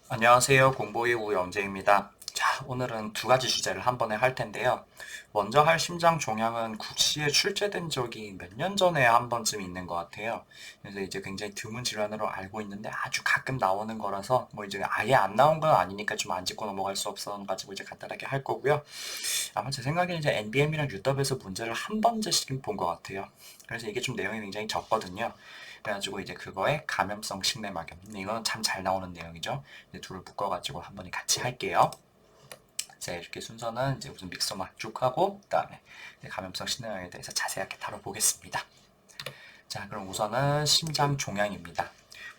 안녕하세요. 공보의 우영재입니다. 자, 오늘은 두 가지 주제를 한 번에 할 텐데요. 먼저 할 심장 종양은 국시에 출제된 적이 몇 년 전에 한 번쯤 있는 것 같아요. 그래서 이제 굉장히 드문 질환으로 알고 있는데 아주 가끔 나오는 거라서 뭐 이제 아예 안 나온 건 아니니까 좀 안 짚고 넘어갈 수 없어가지고 이제 간단하게 할 거고요. 아마 제 생각에는 이제 NBM이랑 유더에서 문제를 한 번째씩 본 것 같아요. 그래서 이게 좀 내용이 굉장히 적거든요. 그래가지고 이제 그거에 감염성 식내막염. 이거는 참 잘 나오는 내용이죠. 이제 둘을 묶어가지고 한 번에 같이 할게요. 자, 이렇게 순서는 이제 우선 믹서만 쭉 하고, 그 다음에 감염성 식내막염에 대해서 자세하게 다뤄보겠습니다. 자, 그럼 우선은 심장 종양입니다.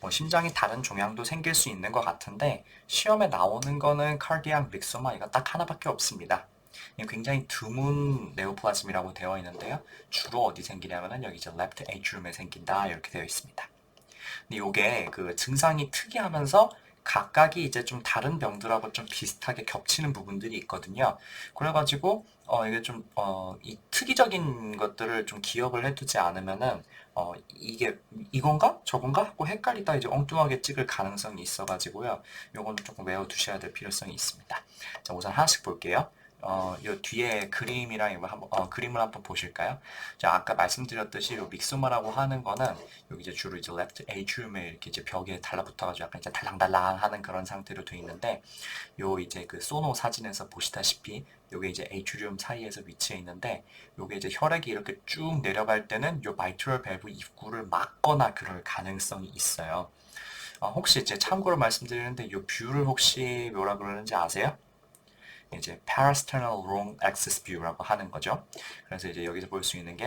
뭐 심장이 다른 종양도 생길 수 있는 것 같은데 시험에 나오는 거는 카디악 믹소마 이거 딱 하나밖에 없습니다. 굉장히 드문 네오플라즘이라고 되어 있는데요. 주로 어디 생기냐면은 여기 이제 레프트 에이트리움에 생긴다 이렇게 되어 있습니다. 근데 이게 그 증상이 특이하면서 각각이 이제 좀 다른 병들하고 좀 비슷하게 겹치는 부분들이 있거든요. 그래가지고 이게 좀 이 특이적인 것들을 좀 기억을 해두지 않으면은 이게 이건가 저건가 하고 헷갈리다 이제 엉뚱하게 찍을 가능성이 있어가지고요. 요거는 조금 외워두셔야 될 필요성이 있습니다. 자, 우선 하나씩 볼게요. 요 뒤에 그림이랑 이거 한번 그림을 한번 보실까요? 자, 아까 말씀드렸듯이 요 믹소마라고 하는 거는 여기 이제 주로 이제 레프트 에이트리움에 이렇게 이제 벽에 달라붙어가지고 약간 이제 달랑달랑하는 그런 상태로 돼 있는데 요 이제 그 소노 사진에서 보시다시피 요게 이제 에이트리움 사이에서 위치해 있는데 요게 이제 혈액이 이렇게 쭉 내려갈 때는 요 마이트럴 밸브 입구를 막거나 그럴 가능성이 있어요. 혹시 이제 참고로 말씀드리는데 요 뷰를 혹시 뭐라 그러는지 아세요? 이제 parasternal wrong axis view라고 하는 거죠. 그래서 이제 여기서 볼 수 있는 게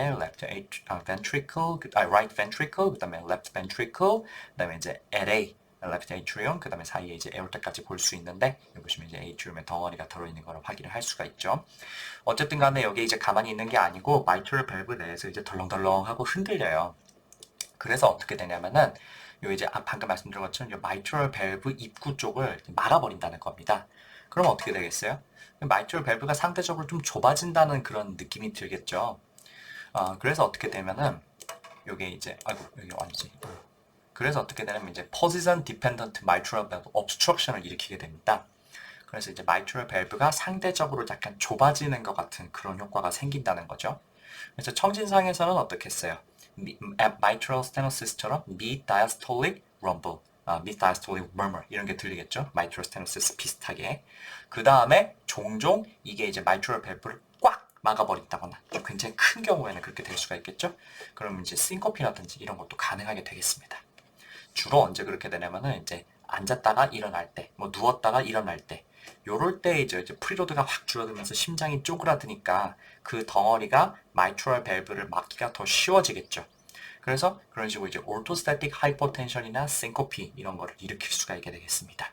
ventricle, right ventricle, 그다음에 left ventricle, 그다음에 이제 LA, left atrium, 그다음에 사이에 이제 aorta까지 볼 수 있는데 여기 보시면 이제 atrium에 덩어리가 들어있는 걸 확인을 할 수가 있죠. 어쨌든 간에 여기 이제 가만히 있는 게 아니고 mitral valve 내에서 이제 덜렁덜렁하고 흔들려요. 그래서 어떻게 되냐면은 요 이제 방금 말씀드린 것처럼 요 mitral valve 입구 쪽을 막아버린다는 겁니다. 그럼 어떻게 되겠어요? mitral valve가 상대적으로 좀 좁아진다는 그런 느낌이 들겠죠. 그래서 어떻게 되면은 요게 이제 아이고 여기 아니지. 그래서 어떻게 되냐면 이제 position dependent mitral valve obstruction을 일으키게 됩니다. 그래서 이제 mitral valve가 상대적으로 약간 좁아지는 것 같은 그런 효과가 생긴다는 거죠. 그래서 청진상에서는 어떻게 했어요? mitral stenosis,처럼 mid diastolic rumble, mid diastolic murmur 이런 게 들리겠죠? mitral stenosis 비슷하게. 그 다음에 종종 이게 이제 mitral valve를 꽉 막아버린다거나 좀 굉장히 큰 경우에는 그렇게 될 수가 있겠죠? 그럼 이제 싱코피라든지 이런 것도 가능하게 되겠습니다. 주로 언제 그렇게 되냐면은 이제 앉았다가 일어날 때, 뭐 누웠다가 일어날 때, 요럴 때 이제 프리로드가 확 줄어들면서 심장이 쪼그라드니까 그 덩어리가 마이트럴 밸브를 막기가 더 쉬워지겠죠. 그래서 그런 식으로 이제 orthostatic hypotension이나 syncope 이런 거를 일으킬 수가 있게 되겠습니다.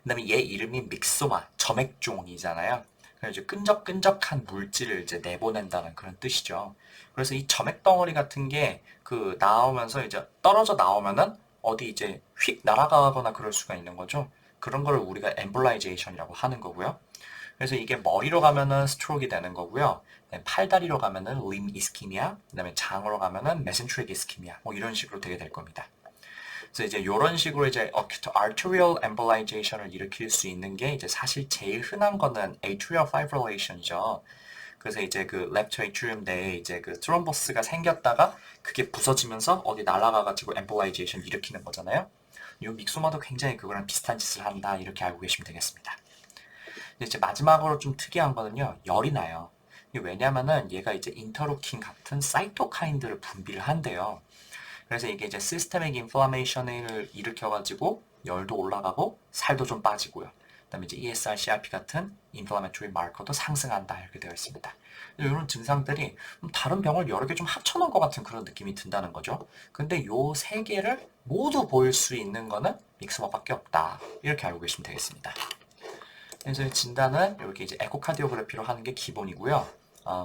그다음에 얘 이름이 믹소마, 점액종이잖아요. 그래서 이제 끈적끈적한 물질을 이제 내보낸다는 그런 뜻이죠. 그래서 이 점액 덩어리 같은 게 그 나오면서 이제 떨어져 나오면은 어디 이제 휙 날아가거나 그럴 수가 있는 거죠. 그런 거를 우리가 엠볼라이제이션이라고 하는 거고요. 그래서 이게 머리로 가면은 스트로크가 되는 거고요. 팔다리로 가면은 림 이스키미아, 그다음에 장으로 가면은 메센트릭 이스키미아, 뭐 이런 식으로 되게 될 겁니다. 그래서 이제 이런 식으로 이제 acute arterial embolization을 일으킬 수 있는 게 이제 사실 제일 흔한 거는 atrial fibrillation이죠. 그래서 이제 그 left atrium 내에 이제 그 트롬보스가 생겼다가 그게 부서지면서 어디 날아가가지고 엠볼라이제이션 일으키는 거잖아요. 이 믹소마도 굉장히 그거랑 비슷한 짓을 한다 이렇게 알고 계시면 되겠습니다. 이제 마지막으로 좀 특이한 거는요 열이 나요. 이게 왜냐면은 얘가 이제 인터루킨 같은 사이토카인들을 분비를 한대요. 그래서 이게 이제 시스테믹 인플라메이션을 일으켜가지고 열도 올라가고 살도 좀 빠지고요. 그다음에 이제 ESR, CRP 같은 인플라메토리 마커도 상승한다 이렇게 되어 있습니다. 이런 증상들이 다른 병을 여러 개 좀 합쳐놓은 것 같은 그런 느낌이 든다는 거죠. 근데 요 세 개를 모두 보일 수 있는 거는 믹스업밖에 없다. 이렇게 알고 계시면 되겠습니다. 그래서 진단은 이렇게 이제 에코카디오그래피로 하는 게 기본이고요.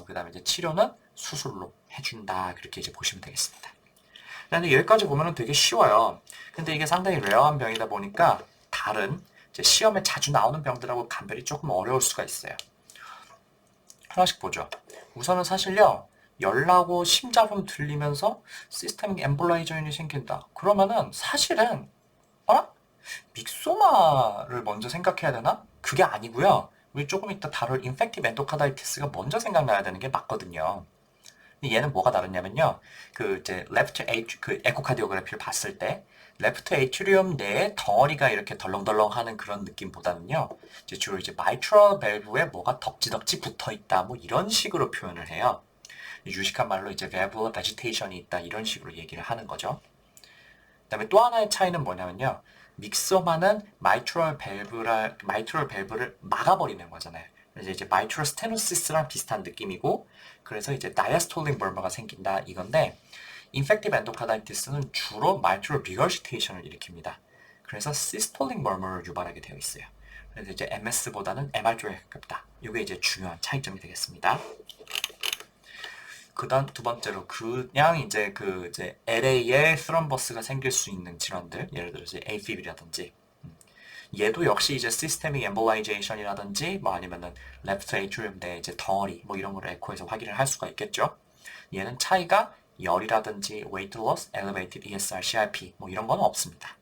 그 다음에 이제 치료는 수술로 해준다. 그렇게 이제 보시면 되겠습니다. 근데 여기까지 보면은 되게 쉬워요. 근데 이게 상당히 레어한 병이다 보니까 다른 이제 시험에 자주 나오는 병들하고 감별이 조금 어려울 수가 있어요. 하나씩 보죠. 우선은 사실요. 열나고 심잡음 들리면서 시스템 엠볼라이저인이 생긴다. 그러면은 사실은 어? 믹소마를 먼저 생각해야 되나? 그게 아니고요. 우리 조금 이따 다룰 인펙티브 엔도카다이티스가 먼저 생각나야 되는 게 맞거든요. 근데 얘는 뭐가 다르냐면요. 그 이제 레프트 에이트 그 에코카디오그래피를 봤을 때 레프트 에이트리움 내에 덩어리가 이렇게 덜렁덜렁하는 그런 느낌보다는요. 이제 주로 이제 마이트럴 밸브에 뭐가 덕지덕지 붙어 있다. 뭐 이런 식으로 표현을 해요. 유식한 말로 이제 밸브와 베지테이션이 있다 이런 식으로 얘기를 하는 거죠. 그다음에 또 하나의 차이는 뭐냐면요. 믹서만은 마이트럴 밸브를 막아버리는 거잖아요. 그래서 이제 마이트럴 스테노시스랑 비슷한 느낌이고, 그래서 이제 다이아스톨릭 멀머가 생긴다 이건데, 인펙티브 엔도카다이티스는 주로 마이트럴 리거시테이션을 일으킵니다. 그래서 시스톨릭 멀머를 유발하게 되어 있어요. 그래서 이제 MS보다는 MR 쪽에 가깝다. 이게 이제 중요한 차이점이 되겠습니다. 그다음 두 번째로 그냥 이제 그 이제 LA에 스럼버스가 생길 수 있는 질환들, 예를 들어서 AFib이라든지 얘도 역시 이제 시스테믹 엠볼라이제이션이라든지 뭐 아니면은 레프트 에이트리움 내 이제 덩어리 뭐 이런 거를 에코에서 확인을 할 수가 있겠죠. 얘는 차이가 열이라든지 weight loss, elevated ESR, CRP 뭐 이런 건 없습니다.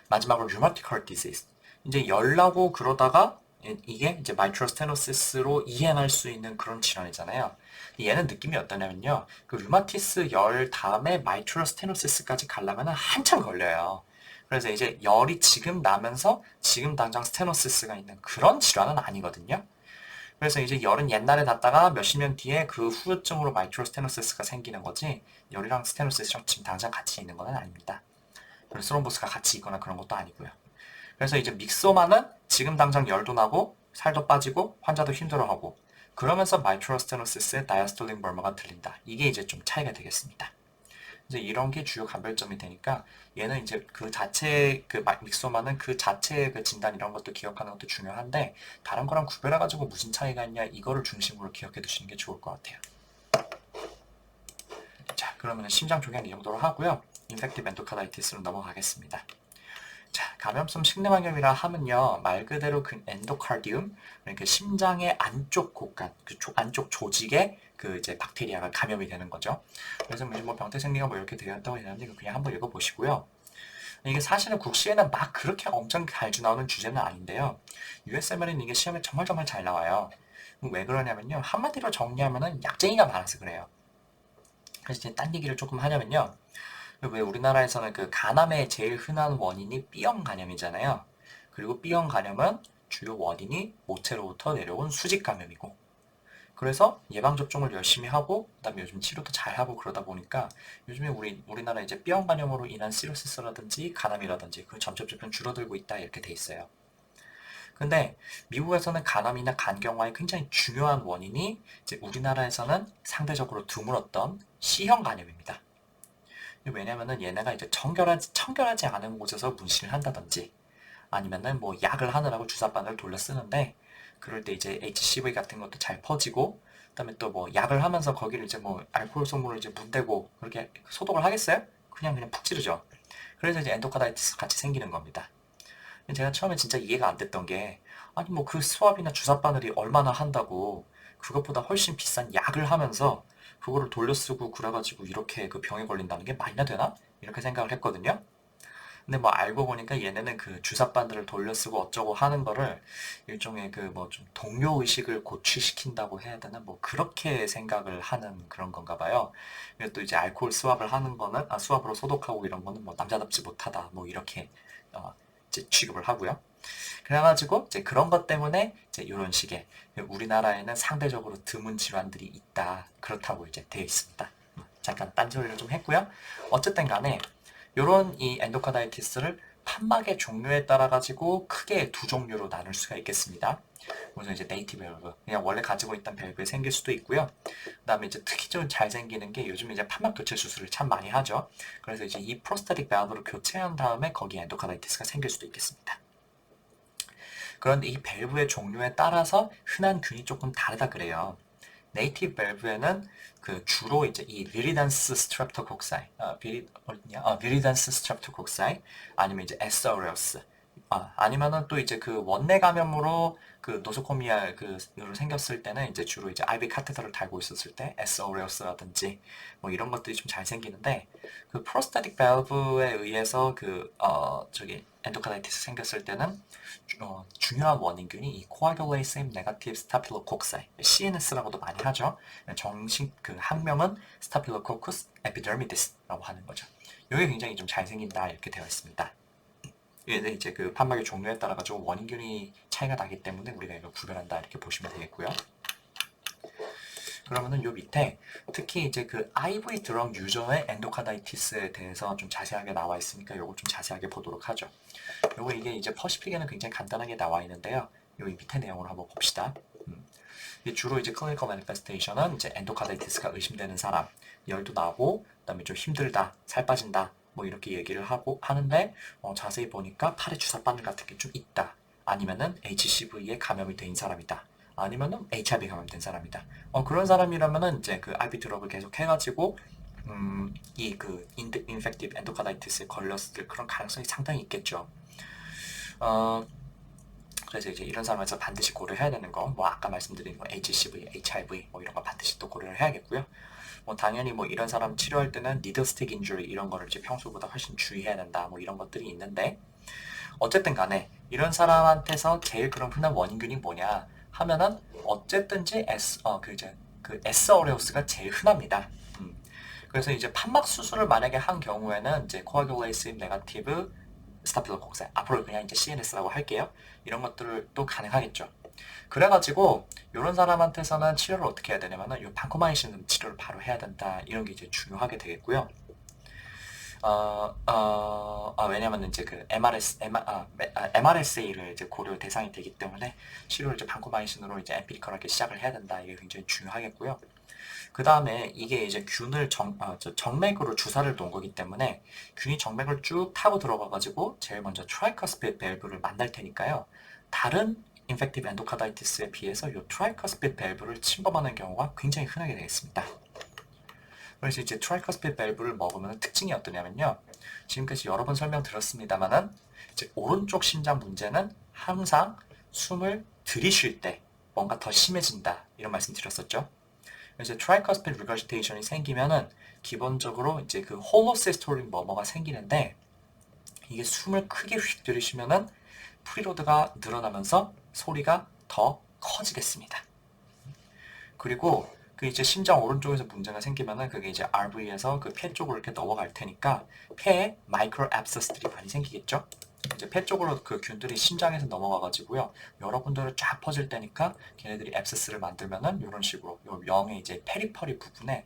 마지막으로 rheumatic heart disease. 이제 열나고 그러다가 이게 이제 mitral stenosis 이행할 수 있는 그런 질환이잖아요. 얘는 느낌이 어떠냐면요. 그 류마티스 열 다음에 mitral stenosis까지 가려면 한참 걸려요. 그래서 이제 열이 지금 나면서 지금 당장 스테노시스가 있는 그런 질환은 아니거든요. 그래서 이제 열은 옛날에 났다가 몇십 년 뒤에 그 후유증으로 mitral stenosis 생기는 거지 열이랑 스테노시스랑 지금 당장 같이 있는 건 아닙니다. 그래서 스럼보스가 같이 있거나 그런 것도 아니고요. 그래서 이제 믹소마는 지금 당장 열도 나고 살도 빠지고 환자도 힘들어하고 그러면서 마이트럴 스테노시스의 다이아스톨릭 멀머가 들린다. 이게 이제 좀 차이가 되겠습니다. 이제 이런 게 주요 감별점이 되니까 얘는 이제 그 자체 그 믹소마는 그 자체의 그 진단 이런 것도 기억하는 것도 중요한데 다른 거랑 구별해 가지고 무슨 차이가 있냐 이거를 중심으로 기억해 두시는 게 좋을 것 같아요. 자, 그러면 심장 종양 이 정도로 하고요. 인펙티브 엔도카다이티스로 넘어가겠습니다. 자, 감염성 식내막염이라 하면요, 말 그대로 그 엔도카디움, 그러니까 심장의 안쪽 곳간, 그 안쪽 조직에 그 이제 박테리아가 감염이 되는 거죠. 그래서 뭐 병태 생리가 뭐 이렇게 되어 있다고 했는데 그냥 한번 읽어보시고요. 이게 사실은 국시에는 막 그렇게 엄청 자주 나오는 주제는 아닌데요. USML은 이게 시험에 정말 정말 잘 나와요. 왜 그러냐면요, 한마디로 정리하면은 약쟁이가 많아서 그래요. 그래서 이제 딴 얘기를 조금 하냐면요. 왜 우리나라에서는 그 간암의 제일 흔한 원인이 B형 간염이잖아요. 그리고 B형 간염은 주요 원인이 모체로부터 내려온 수직 감염이고, 그래서 예방 접종을 열심히 하고, 그다음에 요즘 치료도 잘 하고 그러다 보니까 요즘에 우리나라 이제 B형 간염으로 인한 시로시스라든지 간암이라든지 그 점점 줄어들고 있다 이렇게 돼 있어요. 근데 미국에서는 간암이나 간경화의 굉장히 중요한 원인이 이제 우리나라에서는 상대적으로 드물었던 C형 간염입니다. 왜냐면은 얘네가 이제 청결하지 않은 곳에서 문신을 한다든지 아니면은 뭐 약을 하느라고 주사바늘을 돌려 쓰는데 그럴 때 이제 HCV 같은 것도 잘 퍼지고 그다음에 또 뭐 약을 하면서 거기를 이제 뭐 알코올 솜으로 이제 문대고 그렇게 소독을 하겠어요? 그냥 푹 찌르죠. 그래서 이제 엔도카다이티스 같이 생기는 겁니다. 제가 처음에 진짜 이해가 안 됐던 게 아니 뭐 그 수압이나 주사바늘이 얼마나 한다고 그것보다 훨씬 비싼 약을 하면서 그거를 돌려 쓰고 그래가지고 이렇게 그 병에 걸린다는 게 말이나 되나? 이렇게 생각을 했거든요. 근데 뭐 알고 보니까 얘네는 그 주사바늘을 돌려 쓰고 어쩌고 하는 거를 일종의 그 뭐 좀 동료 의식을 고취시킨다고 해야 되나? 뭐 그렇게 생각을 하는 그런 건가 봐요. 그리고 또 이제 알코올 수압을 하는 거는 수압으로 소독하고 이런 거는 뭐 남자답지 못하다 뭐 이렇게 이제 취급을 하고요. 그래가지고 이제 그런 것 때문에 이제 이런 식의 우리나라에는 상대적으로 드문 질환들이 있다 그렇다고 이제 되어 있습니다. 잠깐 딴소리를 좀 했고요. 어쨌든 간에 이런 이 엔도카다이티스를 판막의 종류에 따라 가지고 크게 두 종류로 나눌 수가 있겠습니다. 우선 이제 네이티브 밸브, 그냥 원래 가지고 있던 밸브에 생길 수도 있고요. 그다음에 이제 특히 좀 잘 생기는 게 요즘 이제 판막 교체 수술을 참 많이 하죠. 그래서 이제 이 프로스타틱 밸브로 교체한 다음에 거기에 엔도카다이티스가 생길 수도 있겠습니다. 그런데 이 밸브의 종류에 따라서 흔한 균이 조금 다르다 그래요. 네이티브 밸브에는 그 주로 이제 이 비리단스 스트랩토콕사이, 비리단스 스트랩토콕사이 아니면 이제 에스어레우스 아니면은 또 이제 그 원내 감염으로 그 노소코미아 그로 생겼을 때는 이제 주로 이제 IV 카테터를 달고 있었을 때 S. aureus라든지 뭐 이런 것들이 좀 잘 생기는데 그 프로스타틱 밸브에 의해서 저기 엔도카다이티스 생겼을 때는 중요한 원인균이 이 코아귤레이셈 네가티브 스타필로코카이 CNS라고도 많이 하죠. 정식 그 학명은 스타필로코쿠스 에피더미디스라고 하는 거죠. 이게 굉장히 좀 잘 생긴다 이렇게 되어 있습니다. 얘는 이제 그 판막의 종류에 따라 가지고 원인균이 차이가 나기 때문에 우리가 이걸 구별한다 이렇게 보시면 되겠고요. 그러면은 요 밑에 특히 이제 그 IV 드럭 유저의 엔도카다이티스에 대해서 좀 자세하게 나와 있으니까 요거 좀 자세하게 보도록 하죠. 요거 이게 이제 퍼시픽에는 굉장히 간단하게 나와 있는데요. 여기 밑에 내용을 한번 봅시다. 주로 이제 클리니컬 매니페스테이션은 이제 엔도카다이티스가 의심되는 사람, 열도 나고, 그다음에 좀 힘들다, 살 빠진다, 뭐 이렇게 얘기를 하는데 자세히 보니까 팔에 주사바늘 같은 게 좀 있다. 아니면은 HCV에 감염이 된 사람이다. 아니면은 HIV 감염된 사람이다. 그런 사람이라면은 이제 그 IV 드럭을 계속 해가지고 이 그 인펙티브 엔도카다이티스에 걸렸을 그런 가능성이 상당히 있겠죠. 그래서 이제 이런 상황에서 반드시 고려해야 되는 거, 뭐 아까 말씀드린 뭐 HCV, HIV 뭐 이런 거 반드시 또 고려를 해야겠고요. 뭐 당연히 뭐 이런 사람 치료할 때는 니들 스틱 인주리 이런 거를 이제 평소보다 훨씬 주의해야 된다 뭐 이런 것들이 있는데 어쨌든 간에 이런 사람한테서 제일 그런 흔한 원인균이 뭐냐 하면은 어쨌든지 S. aureus가 제일 흔합니다. 그래서 이제 판막 수술을 만약에 한 경우에는 이제 코아귤레이셈 네가티브 스타필로코카이 앞으로 그냥 이제 CNS라고 할게요. 이런 것들을 또 가능하겠죠. 그래가지고 이런 사람한테서는 치료를 어떻게 해야 되냐면은 이 반코마이신 치료를 바로 해야 된다 이런 게 이제 중요하게 되겠고요. 왜냐면 이제 그 MRSA를 이제 고려 대상이 되기 때문에 치료를 이제 반코마이신으로 이제 엠피리컬하게 시작을 해야 된다. 이게 굉장히 중요하겠고요. 그 다음에 이게 이제 균을 정맥으로 주사를 놓은 거기 때문에 균이 정맥을 쭉 타고 들어가가지고 제일 먼저 트라이커스피드 밸브를 만날 테니까요. 다른 인펙티브 엔도카다이티스에 비해서 이 트라이커스피드 밸브를 침범하는 경우가 굉장히 흔하게 되겠습니다. 그래서 이제 트라이커스피드 밸브를 먹으면 특징이 어떠냐면요. 지금까지 여러 번 설명드렸습니다만은 이제 오른쪽 심장 문제는 항상 숨을 들이쉴 때 뭔가 더 심해진다 이런 말씀 드렸었죠. 그래서 트라이커스피드 리거시테이션이 생기면은 기본적으로 이제 그 홀로시스톨릭 머머가 생기는데 이게 숨을 크게 휙 들이쉬면은 프리로드가 늘어나면서 소리가 더 커지겠습니다. 그리고 그 이제 심장 오른쪽에서 문제가 생기면은 그게 이제 RV에서 그 폐 쪽으로 이렇게 넘어갈 테니까 폐에 마이크로 앱서스들이 많이 생기겠죠? 이제 폐 쪽으로 그 균들이 심장에서 넘어가가지고요. 여러분들을 쫙 퍼질 때니까 걔네들이 앱세스를 만들면은 이런 식으로 요 명의 이제 페리퍼리 부분에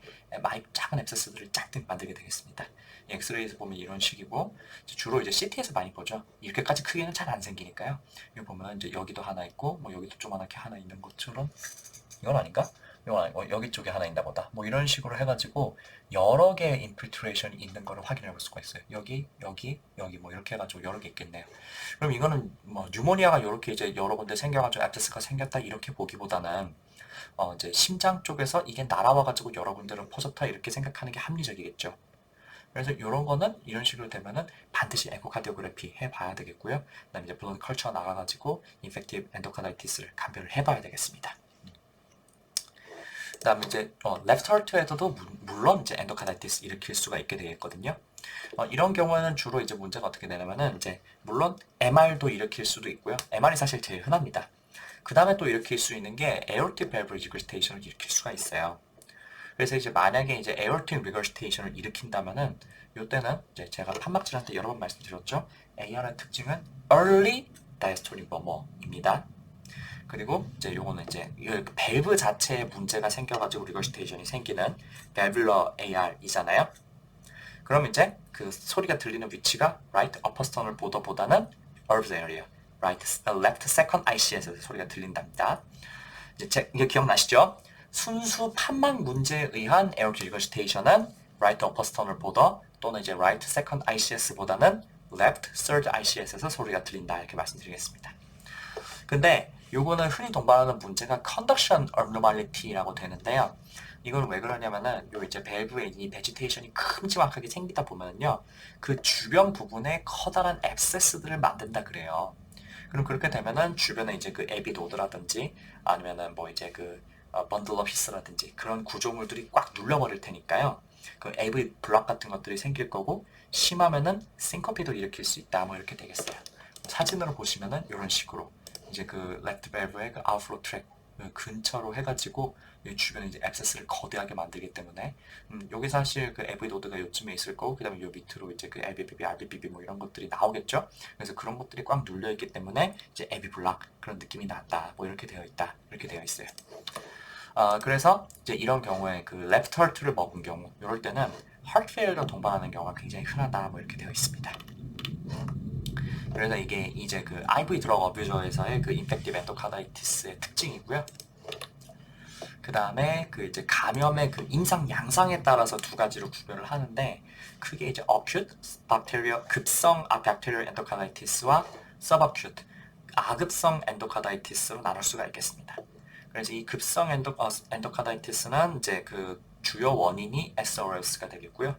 작은 앱세스들을 쫙 만들게 되겠습니다. 엑스레이에서 보면 이런 식이고 주로 이제 CT에서 많이 보죠. 이렇게까지 크게는 잘 안 생기니까요. 여기 보면 이제 여기도 하나 있고 뭐 여기도 조그맣게 하나 있는 것처럼 이건 아닌가? 이건 아니고 여기 쪽에 하나 있나 보다. 뭐 이런 식으로 해가지고 여러 개의 인필트레이션이 있는 거를 확인해 볼 수가 있어요. 여기 뭐 이렇게 해가지고 여러 개 있겠네요. 그럼 이거는 뭐 뉴모니아가 이렇게 이제 여러 군데 생겨가지고 앱세스가 생겼다 이렇게 보기보다는 이제 심장 쪽에서 이게 날아와가지고 여러 군데로 퍼졌다 이렇게 생각하는 게 합리적이겠죠. 그래서 이런 거는 이런 식으로 되면은 반드시 에코카디오그래피 해봐야 되겠고요. 그다음에 이제 블러드 컬처 나가가지고 인펙티브 엔도카다이티스를 감별을 해봐야 되겠습니다. 그다음에 이제 레프트 하트에서도 물론 이제 엔도카다이티스 일으킬 수가 있게 되겠거든요. 이런 경우에는 주로 이제 문제가 어떻게 되냐면은 이제 물론 MR도 일으킬 수도 있고요. MR이 사실 제일 흔합니다. 그 다음에 또 일으킬 수 있는 게 에어틱 밸브 리거시테이션을 일으킬 수가 있어요. 그래서 이제 만약에 이제 에어틱 리거시테이션을 일으킨다면은 이때는 이제 제가 판막질한테 여러 번 말씀드렸죠. AR의 특징은 early diastolic murmur입니다. 그리고 이제 요거는 이제 밸브 자체에 문제가 생겨가지고 리거시테이션이 생기는 밸뷸러 AR이잖아요. 그럼 이제 그 소리가 들리는 위치가 right upper sternal border보다는 Erb's area, left second ICS에서 소리가 들린답니다. 이제 이게 기억나시죠? 순수 판막 문제에 의한 aortic regurgitation은 right upper sternal border 또는 이제 right second ICS보다는 left third ICS에서 소리가 들린다 이렇게 말씀드리겠습니다. 근데 요거는 흔히 동반하는 문제가 conduction abnormality라고 되는데요. 이거는 왜 그러냐면은 요 이제 밸브에 이 베지테이션이 큼지막하게 생기다 보면요, 그 주변 부분에 커다란 앱세스들을 만든다 그래요. 그럼 그렇게 되면은 주변에 이제 그 앱이 노드라든지 아니면은 뭐 이제 그 번들러 피스라든지 그런 구조물들이 꽉 눌려버릴 테니까요. 그 AV 블락 같은 것들이 생길 거고, 심하면은 싱커피도 일으킬 수 있다. 뭐 이렇게 되겠어요. 사진으로 보시면은 이런 식으로 이제 그 레프트 밸브의 그 아웃플로 트랙 근처로 해가지고 이 주변에 이제 앱세스를 거대하게 만들기 때문에 여기 사실 그 AV 노드가 요쯤에 있을 거고, 그다음에 요 밑으로 이제 그 LBBB, RBBB 뭐 이런 것들이 나오겠죠. 그래서 그런 것들이 꽉 눌려 있기 때문에 이제 AV 블락 그런 느낌이 났다. 뭐 이렇게 되어 있다. 이렇게 되어 있어요. 그래서 이제 이런 경우에 그 레프트 하트를 먹은 경우, 이럴 때는 하트 페일러 동반하는 경우가 굉장히 흔하다. 뭐 이렇게 되어 있습니다. 그래서 이게 이제 그 IV 드럭 어뷰저에서의 그 인펙티브 엔도카다이티스의 특징이고요. 그 다음에 그 이제 감염의 그 임상 양상에 따라서 두 가지로 구별을 하는데, 크게 이제 acute bacterial 급성 bacterial endocarditis와 subacute 아급성 엔도카다이티스로 나눌 수가 있겠습니다. 그래서 이 급성 엔도카다이티스는 이제 그 주요 원인이 SRS가 되겠고요.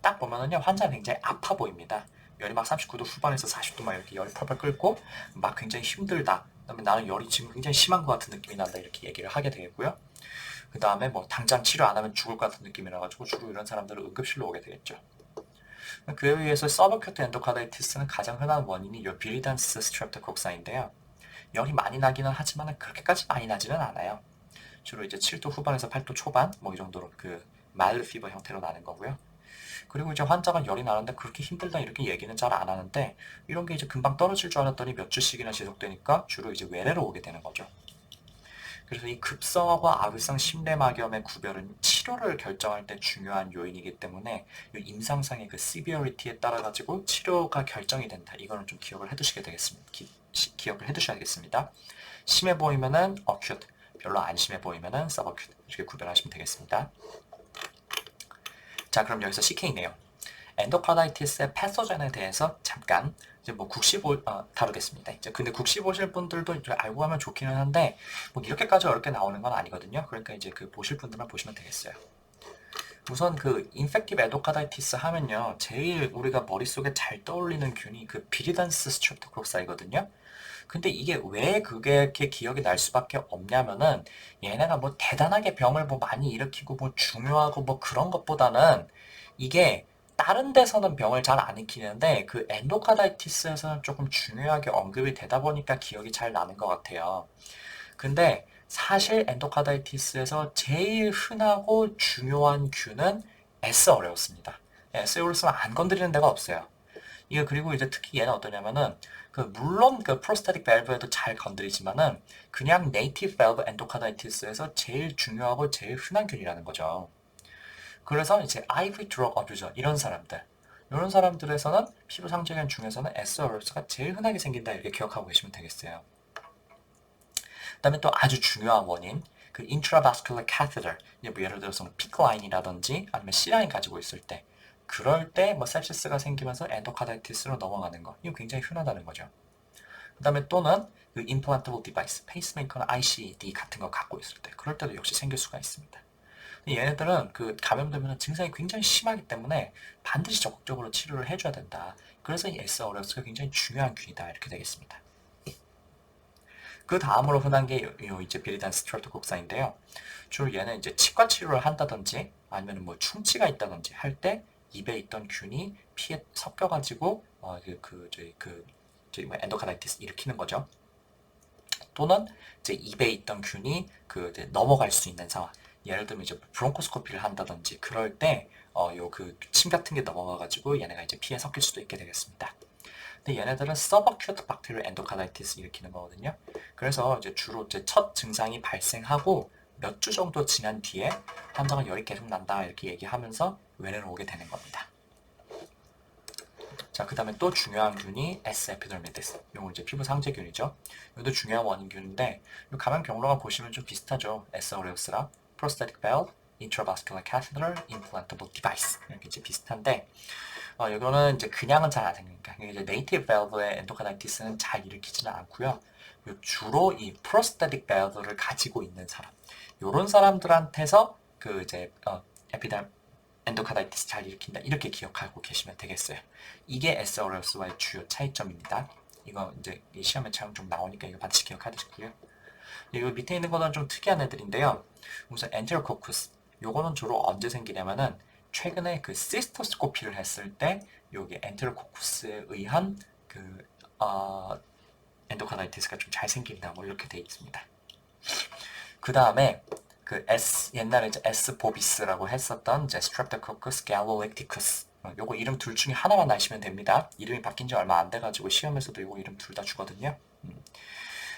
딱 보면은요, 환자는 굉장히 아파 보입니다. 열이 막 39도 후반에서 40도 막 이렇게 열이 펄펄 끓고 막 굉장히 힘들다. 그다음에 나는 열이 지금 굉장히 심한 것 같은 느낌이 난다. 이렇게 얘기를 하게 되겠고요. 그 다음에 뭐 당장 치료 안 하면 죽을 것 같은 느낌이라 가지고 주로 이런 사람들은 응급실로 오게 되겠죠. 그에 의해서 서브큐트 엔도카다이티스는 가장 흔한 원인이 요 비리단스 스트랩토콕사인데요. 열이 많이 나기는 하지만 그렇게까지 많이 나지는 않아요. 주로 이제 7도 후반에서 8도 초반 뭐 이 정도로 그 마일드 피버 형태로 나는 거고요. 그리고 이제 환자가 열이 나는데 그렇게 힘들다 이렇게 얘기는 잘 안 하는데, 이런 게 이제 금방 떨어질 줄 알았더니 몇 주씩이나 지속되니까 주로 이제 외래로 오게 되는 거죠. 그래서 이 급성과 아급성 심내막염의 구별은 치료를 결정할 때 중요한 요인이기 때문에 이 임상상의 그 시비어리티에 따라 가지고 치료가 결정이 된다. 이거는 좀 기억을 해두시게 되겠습니다. 기억을 해두셔야겠습니다. 심해 보이면은 acute, 별로 안 심해 보이면은 subacute 이렇게 구별하시면 되겠습니다. 자, 그럼 여기서 CK네요. 엔도카다이티스의 패소젠에 대해서 잠깐 이제 뭐 국시 다루겠습니다. 이제 근데 국시 보실 분들도 이제 알고 하면 좋기는 한데 뭐 이렇게까지 어렵게 나오는 건 아니거든요. 그러니까 이제 그 보실 분들만 보시면 되겠어요. 우선 그 인펙티브 엔도카다이티스 하면요, 제일 우리가 머릿속에 잘 떠올리는 균이 그 비리단스 스트랩토코사이거든요. 근데 이게 왜 그게 이렇게 기억이 날 수밖에 없냐면은, 얘네가 뭐 대단하게 병을 뭐 많이 일으키고 뭐 중요하고 뭐 그런 것보다는 이게 다른 데서는 병을 잘 안 일으키는데 그 엔도카다이티스에서는 조금 중요하게 언급이 되다 보니까 기억이 잘 나는 것 같아요. 근데 사실 엔도카다이티스에서 제일 흔하고 중요한 균은 S 어레우스입니다. S 어레우스는 안 건드리는 데가 없어요. 이게 그리고 이제 특히 얘는 어떠냐면은 그 물론 그 프로스타틱 밸브에도 잘 건드리지만은 그냥 네이티브 밸브 엔도카다이티스에서 제일 중요하고 제일 흔한 균이라는 거죠. 그래서 이제 IV 드럭 어뷰저 이런 사람들에서는 피부 상재균 중에서는 SRS가 제일 흔하게 생긴다 이렇게 기억하고 계시면 되겠어요. 그다음에 또 아주 중요한 원인 그 intravascular catheter, 뭐 예를 들어서 피크라인이라든지 아니면 C라인 가지고 있을 때, 그럴 때 뭐 sepsis가 생기면서 엔도카다이티스로 넘어가는 거, 이거 굉장히 흔하다는 거죠. 그 다음에 또는 그 implantable device, 페이스메이커나 ICD 같은 거 갖고 있을 때, 그럴 때도 역시 생길 수가 있습니다. 얘네들은 그 감염되면 증상이 굉장히 심하기 때문에 반드시 적극적으로 치료를 해줘야 된다. 그래서 이 S 어레우스가 굉장히 중요한 균이다 이렇게 되겠습니다. 그 다음으로 흔한 게 이제 비리단 스트랩토콕사인데요. 주로 얘는 이제 치과 치료를 한다든지 아니면 뭐 충치가 있다든지 할 때 입에 있던 균이 피에 섞여가지고 저희 뭐 엔도카다이티스 일으키는 거죠. 또는 이제 입에 있던 균이 그 이제 넘어갈 수 있는 상황. 예를 들면 이제 브론코스코피를 한다든지 그럴 때 요 그 침 같은 게 넘어가가지고 얘네가 이제 피에 섞일 수도 있게 되겠습니다. 근데 얘네들은 서버큐트 박테리얼 엔도카다이티스 일으키는 거거든요. 그래서 이제 주로 이제 첫 증상이 발생하고 몇 주 정도 지난 뒤에 환자가 열이 계속 난다 이렇게 얘기하면서 외래로 오게 되는 겁니다. 자, 그 다음에 또 중요한 균이 S 에피더미디스. 이건 이제 피부 상재균이죠. 이것도 중요한 원인균인데 이 감염 경로가 보시면 좀 비슷하죠. S 어레우스랑 prosthetic valve, intravascular catheter, implantable device 이렇게 이제 비슷한데, 이거는 이제 그냥은 잘 안 생기니까 이제 네이티브 밸브의 엔도카다이티스는 잘 일으키지는 않고요. 주로 이 프로스테틱 밸브를 가지고 있는 사람, 이런 사람들한테서 그 이제 에피달 엔도카다이티스 잘 일으킨다 이렇게 기억하고 계시면 되겠어요. 이게 SRS와의 주요 차이점입니다. 이거 이제 시험에 잘 좀 나오니까 이거 반드시 기억하시고요. 이거 밑에 있는 거는 좀 특이한 애들인데요. 우선 엔테로코쿠스 요거는 주로 언제 생기냐면은 최근에 그 시스토스코피를 했을 때 여기 엔테로코쿠스에 의한 그 엔도카다이티스가 좀 잘 생긴다 뭐 이렇게 돼 있습니다. 그 다음에 그 옛날에 이제 S 보비스라고 했었던 이제 스트랩토코커스 갈로렉티쿠스 요거 이름 둘 중에 하나만 아시면 됩니다. 이름이 바뀐 지 얼마 안 돼가지고 시험에서도 요거 이름 둘 다 주거든요.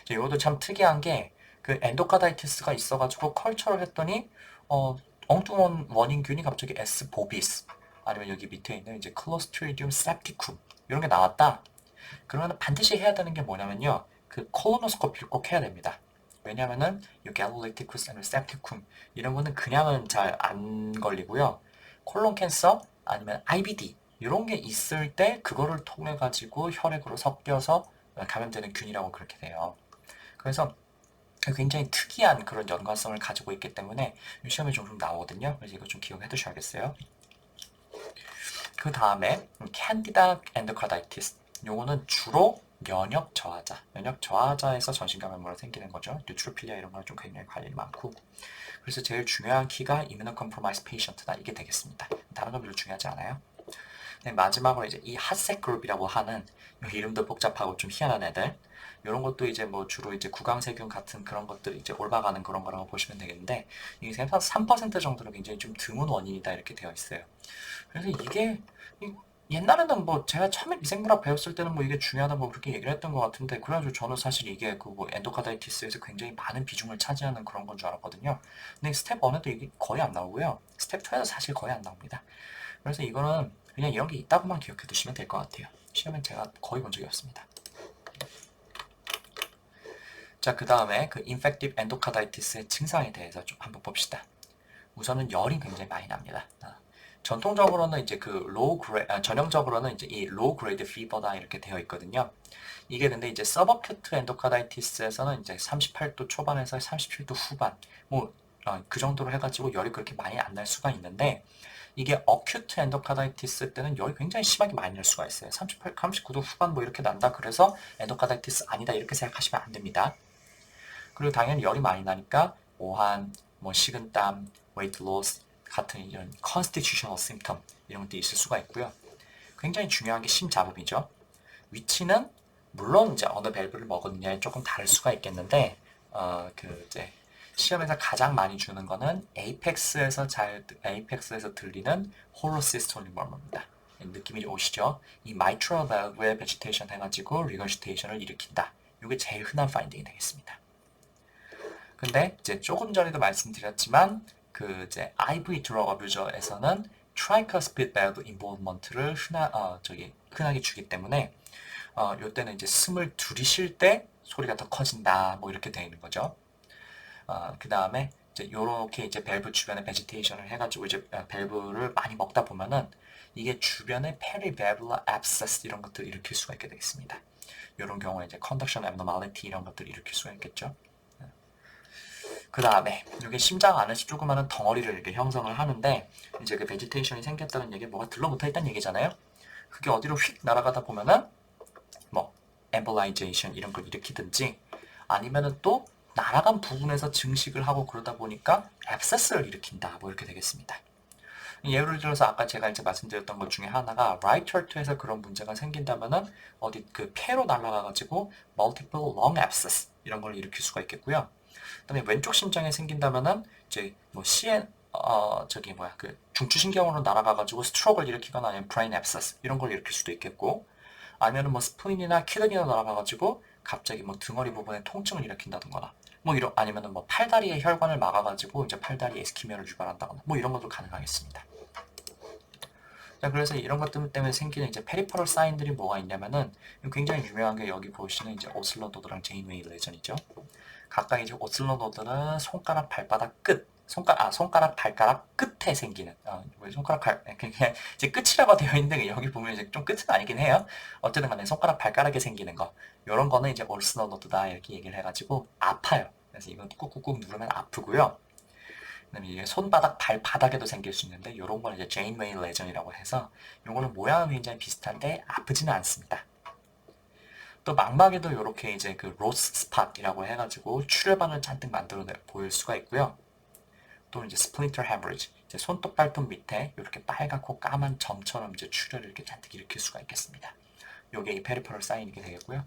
요것도 참 특이한 게 그 엔도카다이티스가 있어가지고 컬처를 했더니 엉뚱한 원인균이 갑자기 S 보비스 아니면 여기 밑에 있는 이제 클로스트리디움 세프티쿰 이런 게 나왔다. 그러면 반드시 해야 되는 게 뭐냐면요. 그 콜로노스코피를 꼭 해야 됩니다. 왜냐면은 이 갈로렉티쿠스 아니면 세프티쿰 이런 거는 그냥은 잘 안 걸리고요. 콜론 캔서 아니면 IBD 이런 게 있을 때 그거를 통해 가지고 혈액으로 섞여서 감염되는 균이라고 그렇게 돼요. 그래서 굉장히 특이한 그런 연관성을 가지고 있기 때문에 시험에 종종 나오거든요. 그래서 이거 좀 기억해 두셔야겠어요. 그 다음에 캔디다 엔도카다이티스 요거는 주로 면역 저하자, 면역 저하자에서 전신 감염으로 생기는 거죠. 뉴트로필리아 이런 거랑 좀 굉장히 관련이 많고 그래서 제일 중요한 키가 이뮤노컴프로마이즈 페이션트다 이게 되겠습니다. 다른 건 별로 중요하지 않아요. 네, 마지막으로 이제 이 핫색 그룹이라고 하는 이름도 복잡하고 좀 희한한 애들 이런 것도 이제 뭐 주로 이제 구강세균 같은 그런 것들 이제 옮아가는 그런 거라고 보시면 되겠는데 이게 3% 정도로 굉장히 좀 드문 원인이다 이렇게 되어 있어요. 그래서 이게 옛날에는 뭐 제가 처음에 미생물학 배웠을 때는 뭐 이게 중요하다 뭐 그렇게 얘기를 했던 것 같은데 그래가지고 저는 사실 이게 그 뭐 엔도카다이티스에서 굉장히 많은 비중을 차지하는 그런 건 줄 알았거든요. 근데 스텝 1에도 이게 거의 안 나오고요. 스텝 2에도 사실 거의 안 나옵니다. 그래서 이거는 그냥 이런 게 있다고만 기억해 두시면 될 것 같아요. 시험은 제가 거의 본 적이 없습니다. 자, 그 다음에 그 인펙티브 엔도카다이티스의 증상에 대해서 좀 한번 봅시다. 우선은 열이 굉장히 많이 납니다. 전통적으로는 이제 그 전형적으로는 이제 이 로우 그레이드 피버다 이렇게 되어 있거든요. 이게 근데 이제 서버큐트 엔도카다이티스에서는 이제 38도 초반에서 37도 후반 뭐 그 정도로 해가지고 열이 그렇게 많이 안 날 수가 있는데 이게 어큐트 엔도카다이티스 때는 열이 굉장히 심하게 많이 날 수가 있어요. 38, 39도 후반 뭐 이렇게 난다 그래서 엔도카다이티스 아니다 이렇게 생각하시면 안 됩니다. 그리고 당연히 열이 많이 나니까 오한, 뭐 식은땀, weight loss 같은 이런 constitutional symptom 이런 것도 있을 수가 있고요. 굉장히 중요한 게 심자음이죠. 위치는 물론 이제 어느 밸브를 먹었느냐에 조금 다를 수가 있겠는데 그 이제 시험에서 가장 많이 주는 거는 에이펙스에서 들리는 홀로시스톨린 머머입니다. 느낌이 오시죠? 이 mitral valve의 베지테이션 해가지고 리거시테이션을 일으킨다. 이게 제일 흔한 파인딩이 되겠습니다. 근데 이제 조금 전에도 말씀드렸지만 그 이제 IV 드럭 어뷰저에서는 트라이커스피드 밸브 인볼브먼트를 흔하게 주기 때문에 요때는 이제 숨을 들이쉴 때 소리가 더 커진다 뭐 이렇게 되어 있는 거죠. 그 다음에 이제 요렇게 이제 밸브 주변에 베지테이션을 해가지고 이제 밸브를 많이 먹다 보면은 이게 주변에 페리밸브라 앱세스 이런 것들을 일으킬 수가 있게 되겠습니다. 이런 경우에 이제 컨덕션 앱노멀리티 이런 것들을 일으킬 수가 있겠죠. 그 다음에 이게 심장 안에서 조그마한 덩어리를 이렇게 형성을 하는데 이제 그 베지테이션이 생겼다는 얘기 뭐가 들러붙어 있다는 얘기잖아요. 그게 어디로 휙 날아가다 보면은 뭐 엠볼라이제이션 이런 걸 일으키든지 아니면은 또 날아간 부분에서 증식을 하고 그러다 보니까 앱세스를 일으킨다 뭐 이렇게 되겠습니다. 예를 들어서 아까 제가 이제 말씀드렸던 것 중에 하나가 right heart에서 그런 문제가 생긴다면은 어디 그 폐로 날아가가지고 multiple lung abscess 이런 걸 일으킬 수가 있겠고요. 그다음에 왼쪽 심장에 생긴다면은 이제 뭐 그 중추신경으로 날아가가지고 스트로크를 일으키거나 아니면 브레인 앱세스 이런 걸 일으킬 수도 있겠고 아니면은 뭐 스플린이나 키드니로 날아가가지고 갑자기 뭐 등허리 부분에 통증을 일으킨다던가 뭐 이런 아니면은 뭐 팔다리의 혈관을 막아가지고 이제 팔다리 에스키미아를 유발한다거나 뭐 이런 것도 가능하겠습니다. 자, 그래서 이런 것들 때문에 생기는 이제 페리퍼럴 사인들이 뭐가 있냐면은 굉장히 유명한 게 여기 보시는 이제 오슬러 도드랑 제인웨이 레전이죠. 각각 이제 오슬러 도드는 손가락 발바닥 끝, 손가락 발가락 끝에 생기는 왜 그냥 이제 끝이라고 되어 있는데 여기 보면 이제 좀 끝은 아니긴 해요. 어쨌든 간에 손가락 발가락에 생기는 거 이런 거는 이제 오슬러 도드다 이렇게 얘기를 해가지고 아파요. 그래서 이건 꾹꾹꾹 누르면 아프고요. 그다음에 이게 손바닥, 발바닥에도 생길 수 있는데 이런 거는 이제 제인웨이 레전이라고 해서 요거는 모양은 굉장히 비슷한데 아프지는 않습니다. 또 망막에도 이렇게 이제 그 로스 스팟이라고 해가지고 출혈반을 잔뜩 만들어 보일 수가 있고요. 또 이제 스플린터 헤머리지, 이제 손톱 발톱 밑에 이렇게 빨갛고 까만 점처럼 이제 출혈을 이렇게 잔뜩 일으킬 수가 있겠습니다. 요게 이 페리페럴 사인이 되겠고요.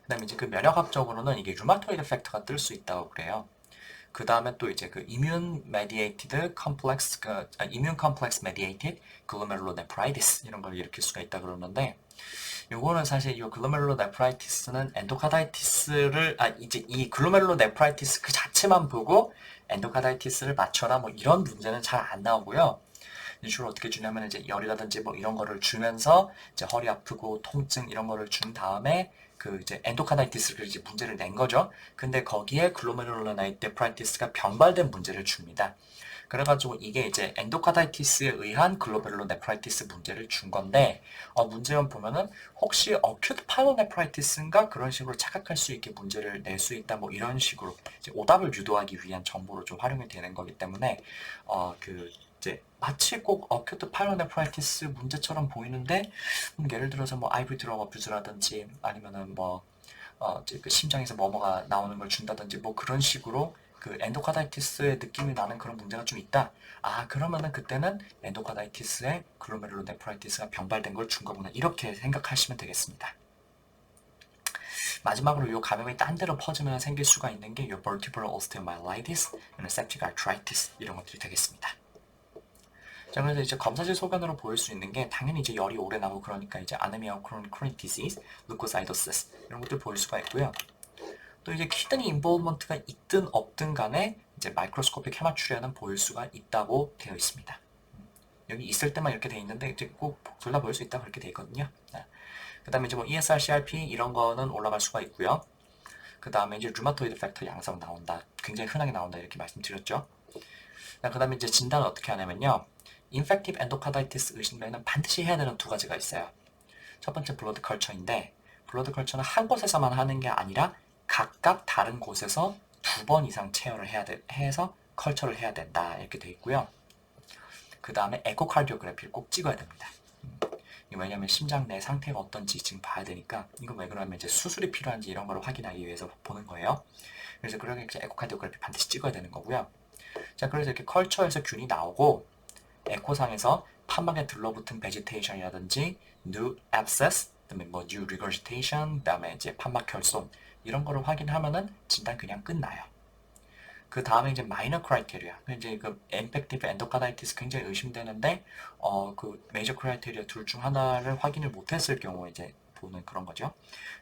그다음에 이제 그 면역학적으로는 이게 류마토이드 팩터가 뜰 수 있다고 그래요. 그 다음에 또 이제 그 immune mediated complex, immune complex mediated glomerulonephritis 이런 걸 일으킬 수가 있다 그러는데, 요거는 사실 이 glomerulonephritis는 엔도카다이티스를 이제 이 glomerulonephritis 그 자체만 보고 엔도카다이티스를 맞춰라 뭐 이런 문제는 잘 안 나오고요. 주로 어떻게 주냐면 이제 열이라든지 뭐 이런 거를 주면서 이제 허리 아프고 통증 이런 거를 준 다음에 그 이제 엔도카다이티스를 이제 문제를 낸 거죠. 근데 거기에 글로메룰로네프라이티스가 병발된 문제를 줍니다. 그래가지고 이게 이제 엔도카다이티스에 의한 글로메룰로네프라이티스 문제를 준 건데, 문제만 보면은 혹시 어큐트 파이로네프라이티스인가 그런 식으로 착각할 수 있게 문제를 낼 수 있다 뭐 이런 식으로 이제 오답을 유도하기 위한 정보로 좀 활용이 되는 거기 때문에 그 이제 마치 꼭 어큐트 파이로네프라이티스 문제처럼 보이는데, 예를 들어서 뭐 IV 드럭 어뷰즈라든지 아니면은 뭐 이제 그 심장에서 뭐뭐가 나오는 걸 준다든지 뭐 그런 식으로 그 엔도카다이티스의 느낌이 나는 그런 문제가 좀 있다. 그러면은 그때는 엔도카다이티스에 글로메룰로네프라이티스가 병발된 걸 준 거구나. 이렇게 생각하시면 되겠습니다. 마지막으로 이 감염이 딴 데로 퍼지면 생길 수가 있는 게 이 vertebral osteomyelitis, septic arthritis 이런 것들이 되겠습니다. 자, 그래서 이제 검사실 소견으로 보일 수 있는 게 당연히 이제 열이 오래 나고 그러니까 이제 아네미아 크로닉 디시즈, 루코사이토시스 이런 것들 보일 수가 있고요. 또 이제 키드니 인볼브먼트가 있든 없든 간에 이제 마이크로스코픽 헤마추리아는 보일 수가 있다고 되어 있습니다. 여기 있을 때만 이렇게 돼 있는데 이제 꼭 둘 다 보일 수 있다 그렇게 돼 있거든요. 그 다음에 이제 뭐 ESR, CRP 이런 거는 올라갈 수가 있고요. 그 다음에 이제 류마토이드 팩터 양성 나온다. 굉장히 흔하게 나온다 이렇게 말씀드렸죠. 그 다음에 이제 진단을 어떻게 하냐면요. 인펙티브 엔도카다이티스 의심되면 반드시 해야 되는 두 가지가 있어요. 첫 번째 블러드 컬처인데, 블러드 컬처는 한 곳에서만 하는 게 아니라 각각 다른 곳에서 2번 이상 체열을 해서 컬처를 해야 된다 이렇게 돼 있고요. 그 다음에 에코카르디오그래피를 꼭 찍어야 됩니다. 왜냐면 심장 내 상태가 어떤지 지금 봐야 되니까. 이거 왜 그러냐면 이제 수술이 필요한지 이런 걸 확인하기 위해서 보는 거예요. 그래서 그러기 위해서 에코카르디오그래피 반드시 찍어야 되는 거고요. 자, 그래서 이렇게 컬처에서 균이 나오고 에코상에서 판막에 들러붙은 베지테이션이라든지 new abscess, 그다음에 뭐 new regurgitation, 그다음에 이제 판막 결손 이런 거를 확인하면은 진단 그냥 끝나요. 그 다음에 이제 마이너 크라이테리아, 이제 그 인펙티브 엔도카다이티스 굉장히 의심되는데 그 메이저 크라이테리아 둘 중 하나를 확인을 못했을 경우에 이제 보는 그런 거죠.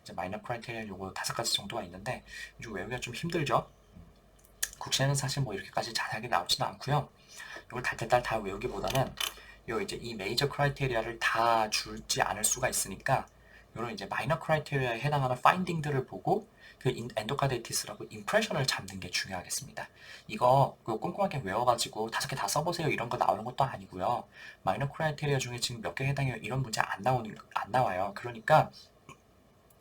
이제 마이너 크라이테리아 요거 5가지 정도가 있는데 좀 외우기가 좀 힘들죠. 국시에는 사실 뭐 이렇게까지 자세하게 나오지는 않고요. 이걸 달달달 다 외우기보다는 요 이제 이 메이저 크라이테리아를 다 줄지 않을 수가 있으니까 요런 이제 마이너 크라이테리아에 해당하는 파인딩들을 보고 그 엔도카데이티스라고 임프레션을 잡는 게 중요하겠습니다. 이거 꼼꼼하게 외워가지고 5개 다 써보세요 이런 거 나오는 것도 아니고요. 마이너 크라이테리아 중에 지금 몇 개 해당해요 이런 문제 안 나와요. 그러니까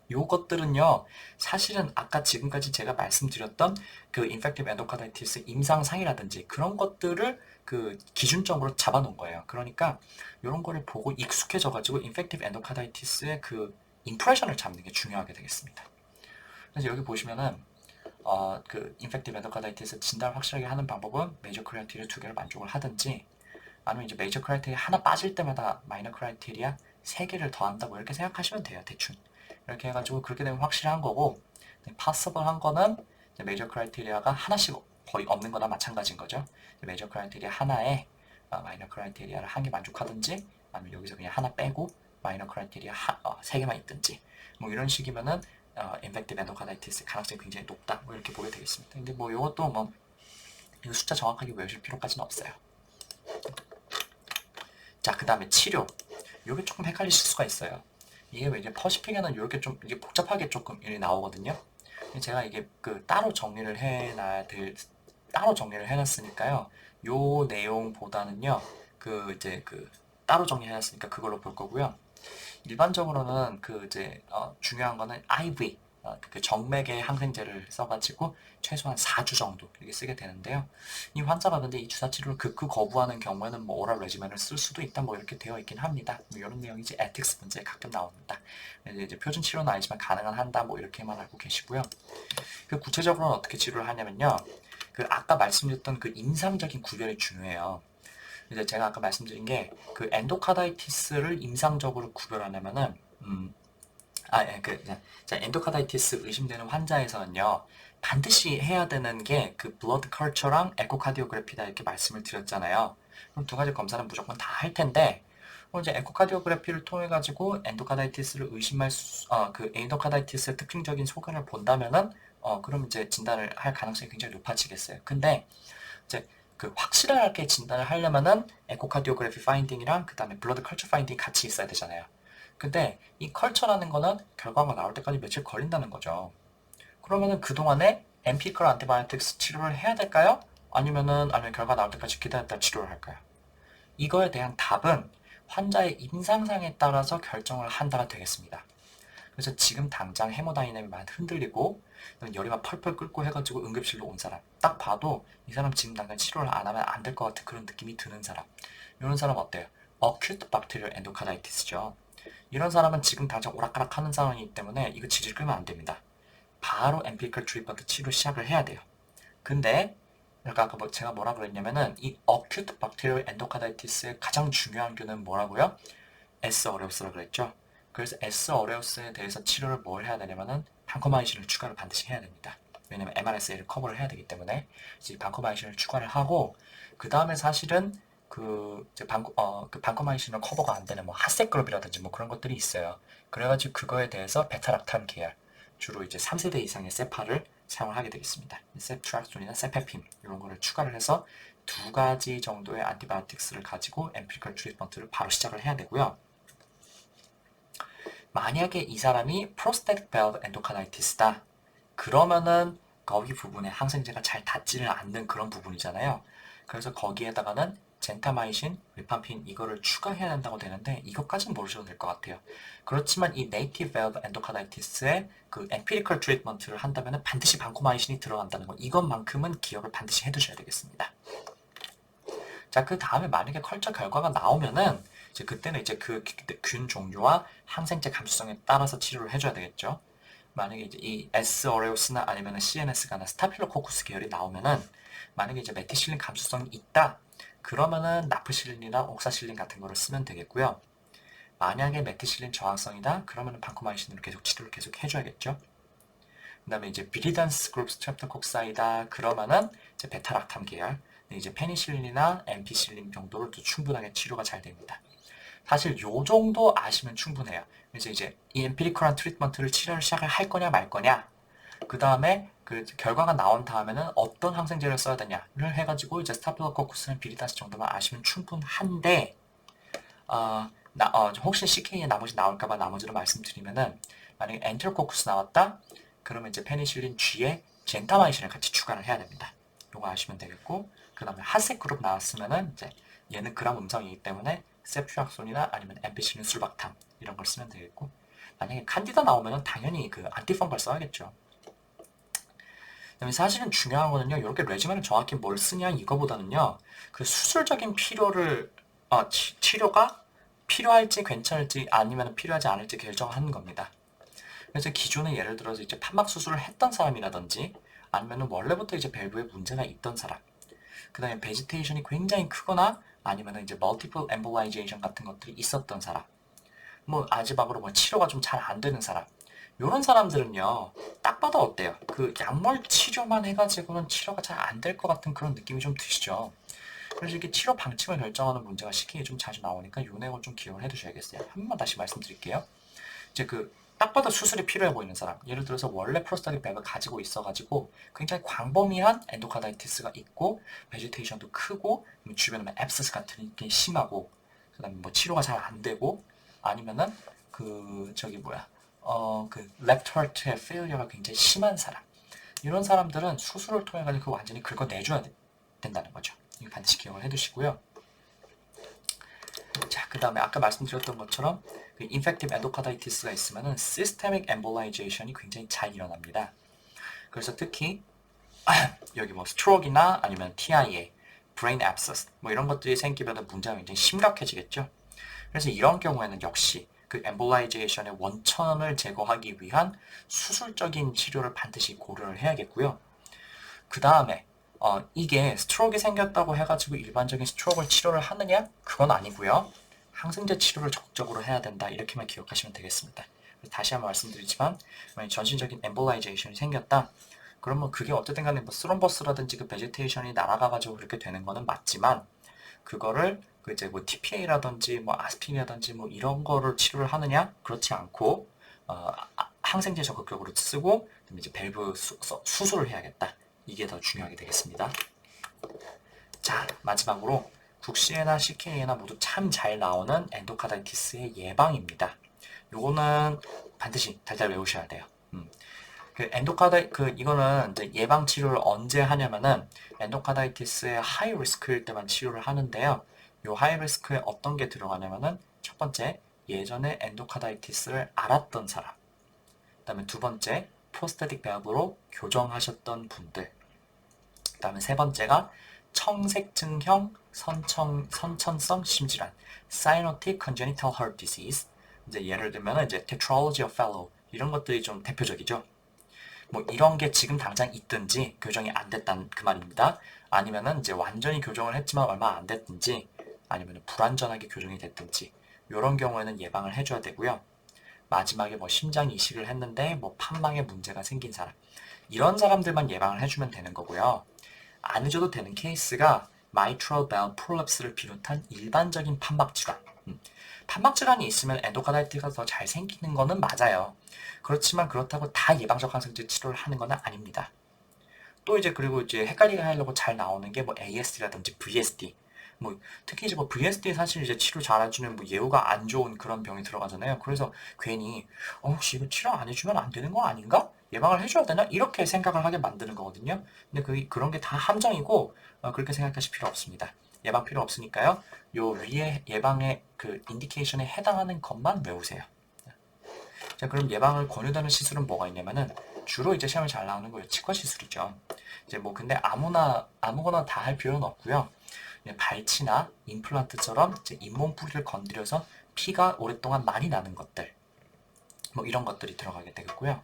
요것들은요, 사실은 아까 지금까지 제가 말씀드렸던 그 인펙티브 엔도카다이티스 임상상이라든지 그런 것들을 그 기준점으로 잡아놓은 거예요. 그러니까 이런 거를 보고 익숙해져가지고 인펙티브 엔도카다이티스의 그 임프레션을 잡는 게 중요하게 되겠습니다. 그래서 여기 보시면은 그 인펙티브 엔도카다이티스 진단을 확실하게 하는 방법은 메이저 크라이테리아 2개를 만족을 하든지 아니면 이제 메이저 크라이테리아 하나 빠질 때마다 마이너 크라이테리아 3개를 더한다고 이렇게 생각하시면 돼요. 대충. 이렇게 해가지고 그렇게 되면 확실한 거고, possible 한 거는 메이저 크라이테리아가 하나씩 거의 없는 거나 마찬가지인 거죠. 메이저 크라이테리아 하나에 마이너 크라이테리아를 한 개 만족하든지 아니면 여기서 그냥 하나 빼고 마이너 크라이테리아 3개만 있든지 뭐 이런 식이면은 인펙티브 엔도카다이티스 가능성이 굉장히 높다 뭐 이렇게 보게 되겠습니다. 근데 뭐 이것도 뭐 이거 숫자 정확하게 외우실 필요까지는 없어요. 자, 그 다음에 치료. 이게 조금 헷갈리실 수가 있어요. 이게 왜 이제 퍼시픽에는 이렇게 좀 이게 복잡하게 조금 일이 나오거든요. 제가 이게 그 따로 정리를 해놨으니까요. 요 내용보다는요, 그 이제 그 따로 정리해놨으니까 그걸로 볼 거고요. 일반적으로는 그 이제 중요한 거는 IV, 그 정맥의 항생제를 써가지고 최소한 4주 정도 이렇게 쓰게 되는데요. 이 환자가 근데 이 주사 치료를 극구 거부하는 경우에는 뭐 오랄 레지멘을 쓸 수도 있다 뭐 이렇게 되어 있긴 합니다. 뭐 이런 내용이 이제 에틱스 문제에 가끔 나옵니다. 이제 표준 치료는 아니지만 가능은 한다 뭐 이렇게만 알고 계시고요. 그 구체적으로는 어떻게 치료를 하냐면요. 그 아까 말씀드렸던 그 임상적인 구별이 중요해요. 이제 제가 아까 말씀드린 게 그 엔도카다이티스를 임상적으로 구별하려면은 엔도카다이티스 의심되는 환자에서는요 반드시 해야 되는 게 그 블러드 컬처랑 에코카디오그래피다 이렇게 말씀을 드렸잖아요. 그럼 두 가지 검사는 무조건 다 할 텐데 이제 에코카디오그래피를 통해 가지고 엔도카다이티스를 의심할 그 엔도카다이티스의 특징적인 소견을 본다면은 그럼 이제 진단을 할 가능성이 굉장히 높아지겠어요. 근데 이제 그 확실하게 진단을 하려면은 에코카디오그래피 파인딩이랑 그 다음에 블러드 컬처 파인딩이 같이 있어야 되잖아요. 근데 이 컬처라는 거는 결과가 나올 때까지 며칠 걸린다는 거죠. 그러면은 그동안에 엠피컬 안티바이오틱스 치료를 해야 될까요? 아니면 결과 나올 때까지 기다렸다 치료를 할까요? 이거에 대한 답은 환자의 임상상에 따라서 결정을 한다가 되겠습니다. 그래서 지금 당장 헤모다이내믹이 많이 흔들리고 열이 막 펄펄 끓고 해가지고 응급실로 온 사람 딱 봐도 이 사람 지금 당장 치료를 안 하면 안 될 것 같은 그런 느낌이 드는 사람 이런 사람 어때요? Acute Bacterial Endocarditis죠. 이런 사람은 지금 당장 오락가락 하는 상황이기 때문에 이거 질질 끌면 안 됩니다. 바로 엠피리컬 트리트먼트 치료 시작을 해야 돼요. 근데 아까 제가 뭐라 그랬냐면은 이 Acute Bacterial Endocarditis의 가장 중요한 교는 뭐라고요? S. 어레우스라고 그랬죠. 그래서 S. 어레우스에 대해서 치료를 뭘 해야 되냐면은 반코마이신을 추가를 반드시 해야 됩니다. 왜냐면 MRSA를 커버를 해야 되기 때문에 이제 반코마이신을 추가를 하고 그 다음에 사실은 그 반코마이신을 커버가 안 되는 뭐 핫세그룹이라든지 뭐 그런 것들이 있어요. 그래가지고 그거에 대해서 베타락탄 계열 주로 이제 3세대 이상의 세파를 사용을 하게 되겠습니다. 세프트락존이나 세페핀 이런 거를 추가를 해서 두 가지 정도의 안티바이오틱스를 가지고 엠피리컬 트리트먼트를 바로 시작을 해야 되고요. 만약에 이 사람이 프로스테틱 밸브 엔도카다이티스다. 그러면은 거기 부분에 항생제가 잘 닿지는 않는 그런 부분이잖아요. 그래서 거기에다가는 젠타마이신, 리팜핀 이거를 추가해야 된다고 되는데 이것까지는 모르셔도 될 것 같아요. 그렇지만 이 네이티브 밸브 엔도카다이티스의 그 엠피리컬 트리트먼트를 한다면 반드시 반코마이신이 들어간다는 거 이것만큼은 기억을 반드시 해두셔야 되겠습니다. 자, 그 다음에 만약에 컬처 결과가 나오면은 이제 그때는 이제 그 균 종류와 항생제 감수성에 따라서 치료를 해줘야 되겠죠. 만약에 이제 이 S. 어레우스나 아니면 CNS가 스타필로코쿠스 계열이 나오면은 만약에 이제 메티실린 감수성이 있다. 그러면은 나프실린이나 옥사실린 같은 거를 쓰면 되겠고요. 만약에 메티실린 저항성이다. 그러면은 반코마이신으로 계속 치료를 계속 해줘야겠죠. 그 다음에 이제 비리단스 그룹 스트랩토콕사이다. 그러면은 이제 베타락탐 계열. 이제 페니실린이나 엠피실린 정도로 또 충분하게 치료가 잘 됩니다. 사실 요 정도 아시면 충분해요. 그래서 이제 이 엠피리컬한 트리트먼트를 치료를 시작을 할 거냐 말 거냐 그 다음에 그 결과가 나온 다음에는 어떤 항생제를 써야 되냐를 해가지고 이제 스타필로코쿠스는 비리다스 정도만 아시면 충분한데 혹시 CK에 나머지 나올까봐 나머지로 말씀드리면은 만약에 엔테로코쿠스 나왔다 그러면 이제 페니실린 G에 젠타마이신을 같이 추가를 해야 됩니다. 요거 아시면 되겠고 그 다음에 핫색 그룹 나왔으면은 이제 얘는 그람 음성이기 때문에 세프트락손이나 아니면 엠피실린 술박탐 이런 걸 쓰면 되겠고 만약에 칸디다 나오면은 당연히 그 안티펑갈 써야겠죠. 그다음에 사실은 중요한 거는요. 이렇게 레지멘을 정확히 뭘 쓰냐 이거보다는요. 그 수술적인 필요를 치료가 필요할지 괜찮을지 아니면 필요하지 않을지 결정하는 겁니다. 그래서 기존에 예를 들어서 이제 판막 수술을 했던 사람이라든지 아니면은 원래부터 이제 밸브에 문제가 있던 사람 그 다음에 베지테이션이 굉장히 크거나 아니면 이제 멀티플 엠볼라이제이션 같은 것들이 있었던 사람 뭐 마지막으로 뭐 치료가 좀 잘 안 되는 사람 이런 사람들은요 딱 봐도 어때요? 그 약물 치료만 해가지고는 치료가 잘 안 될 것 같은 그런 느낌이 좀 드시죠? 그래서 이렇게 치료 방침을 결정하는 문제가 CK에 좀 자주 나오니까 요 내용을 좀 기억을 해두셔야겠어요. 한 번만 다시 말씀드릴게요. 이제 딱 봐도 수술이 필요해 보이는 사람 예를 들어서 원래 프로스타틱 밸브를 가지고 있어가지고 굉장히 광범위한 엔도카다이티스가 있고 베지테이션도 크고 주변에 앱시스 같은 게 심하고 그 다음에 뭐 치료가 잘 안 되고 아니면은 left heart의 failure 굉장히 심한 사람 이런 사람들은 수술을 통해 가지고 완전히 긁어내줘야 된다는 거죠. 이거 반드시 기억을 해두시고요. 자, 그 다음에 아까 말씀드렸던 것처럼 그 infective endocarditis가 있으면은 systemic embolization이 굉장히 잘 일어납니다. 그래서 특히 여기 뭐 스트로크나 아니면 TIA, brain abscess 뭐 이런 것들이 생기면 문제가 굉장히 심각해지겠죠. 그래서 이런 경우에는 역시 그 엠볼라이제이션의 원천을 제거하기 위한 수술적인 치료를 반드시 고려를 해야겠고요. 그 다음에 이게 스트로크가 생겼다고 해가지고 일반적인 스트로크를 치료를 하느냐? 그건 아니고요. 항생제 치료를 적극적으로 해야 된다. 이렇게만 기억하시면 되겠습니다. 다시 한번 말씀드리지만 전신적인 엠볼라이제이션이 생겼다. 그러면 그게 어쨌든 간에 뭐 스럼버스라든지 그 베지테이션이 날아가가지고 그렇게 되는 거는 맞지만 그거를 그 이제 뭐 TPA라든지 뭐 아스피린이라든지 뭐 이런 거를 치료를 하느냐? 그렇지 않고 항생제 적극적으로 쓰고 그다음에 이제 밸브 수술을 해야겠다. 이게 더 중요하게 되겠습니다. 자, 마지막으로 국시에나 CK에나 모두 참 잘 나오는 엔도카다이티스의 예방입니다. 요거는 반드시 달달 외우셔야 돼요. 이거는 이제 예방 치료를 언제 하냐면은 엔도카다이티스의 하이 리스크일 때만 치료를 하는데요. 요 하이 리스크에 어떤 게 들어가냐면은 첫 번째, 예전에 엔도카다이티스를 앓았던 사람. 그다음에 두 번째, 프로스테틱 밸브로 교정하셨던 분들. 그다음에 세 번째가 청색증형 선천성 심질환, Cyanotic Congenital Heart Disease. 이제 예를 들면 이제 Tetralogy of Fallot 이런 것들이 좀 대표적이죠. 뭐 이런 게 지금 당장 있든지 교정이 안 됐다는 그 말입니다. 아니면은 이제 완전히 교정을 했지만 얼마 안 됐든지 아니면 불완전하게 교정이 됐든지 이런 경우에는 예방을 해줘야 되고요. 마지막에 뭐 심장 이식을 했는데 뭐 판망에 문제가 생긴 사람 이런 사람들만 예방을 해주면 되는 거고요. 안 해줘도 되는 케이스가 mitral valve prolapse를 비롯한 일반적인 판막 질환. 판막 질환이 있으면 엔도카다이티스가 더 잘 생기는 거는 맞아요. 그렇지만 그렇다고 다 예방적 항생제 치료를 하는 건 아닙니다. 또 이제 그리고 이제 헷갈리게 하려고 잘 나오는 게 뭐 ASD라든지 VSD. 뭐 특히 이제 뭐 VSD 사실 이제 치료 잘해주는 뭐 예후가 안 좋은 그런 병이 들어가잖아요. 그래서 괜히 혹시 이거 치료 안 해주면 안 되는 거 아닌가? 예방을 해줘야 되나? 이렇게 생각을 하게 만드는 거거든요. 근데 그런 게 다 함정이고 그렇게 생각하실 필요 없습니다. 예방 필요 없으니까요. 요 위에 예방의 그 인디케이션에 해당하는 것만 외우세요. 자, 그럼 예방을 권유되는 시술은 뭐가 있냐면은 주로 이제 시험에 잘 나오는 거예요. 치과 시술이죠. 이제 뭐 근데 아무거나 다 할 필요는 없고요. 발치나 임플란트처럼 이제 잇몸 부리를 건드려서 피가 오랫동안 많이 나는 것들, 뭐 이런 것들이 들어가게 되겠고요.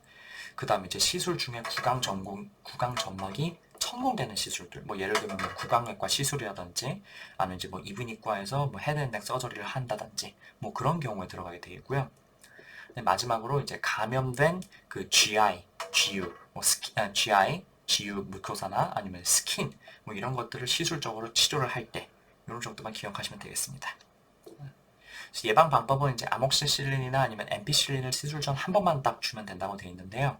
그 다음에 이제 시술 중에 구강 점막이 천공되는 시술들, 뭐 예를 들면 뭐 구강내과 시술이라든지, 아니면 이제 뭐 이비인후과에서 뭐 헤드앤넥 서저리를 한다든지, 뭐 그런 경우에 들어가게 되겠고요. 마지막으로 이제 감염된 그 GI, GU, GI, GU 무코사나 아니면 스킨 뭐 이런 것들을 시술적으로 치료를 할 때 이런 정도만 기억하시면 되겠습니다. 예방 방법은 이제 아목시실린이나 아니면 엠피실린을 시술 전 한 번만 딱 주면 된다고 되어 있는데요.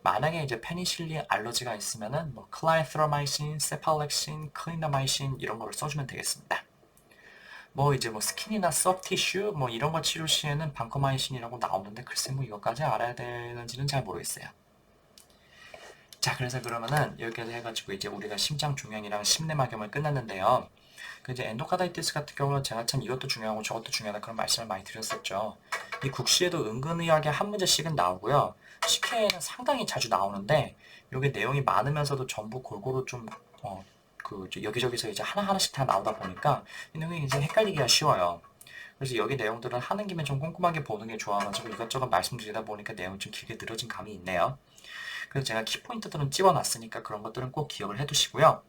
만약에 이제 페니실린 알러지가 있으면은 뭐 클라이트로마이신, 세팔렉신, 클린다마이신 이런 거를 써주면 되겠습니다. 뭐 이제 뭐 스킨이나 소프티슈 뭐 이런 거 치료 시에는 방커마이신이라고 나오는데 글쎄 뭐 이것까지 알아야 되는지는 잘 모르겠어요. 자, 그래서 그러면은 여기까지 해가지고 이제 우리가 심장 종양이랑 심내막염을 끝났는데요. 그 이제 엔도카다이티스 같은 경우는 제가 참 이것도 중요하고 저것도 중요하다 그런 말씀을 많이 드렸었죠. 이 국시에도 은근의하게 한 문제씩은 나오고요. CK에는 상당히 자주 나오는데 이게 내용이 많으면서도 전부 골고루 좀 여기저기서 이제 하나하나씩 다 나오다 보니까 이 내용이 이제 헷갈리기가 쉬워요. 그래서 여기 내용들은 하는 김에 좀 꼼꼼하게 보는 게 좋아가지고 이것저것 말씀드리다 보니까 내용이 좀 길게 늘어진 감이 있네요. 그래서 제가 키포인트들은 찝어놨으니까 그런 것들은 꼭 기억을 해두시고요.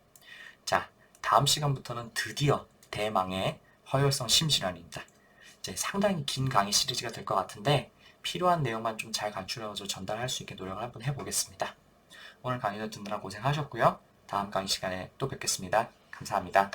자, 다음 시간부터는 드디어 대망의 허혈성 심질환입니다. 이제 상당히 긴 강의 시리즈가 될 것 같은데 필요한 내용만 좀 잘 간추려서 전달할 수 있게 노력을 한번 해보겠습니다. 오늘 강의를 듣느라 고생하셨고요. 다음 강의 시간에 또 뵙겠습니다. 감사합니다.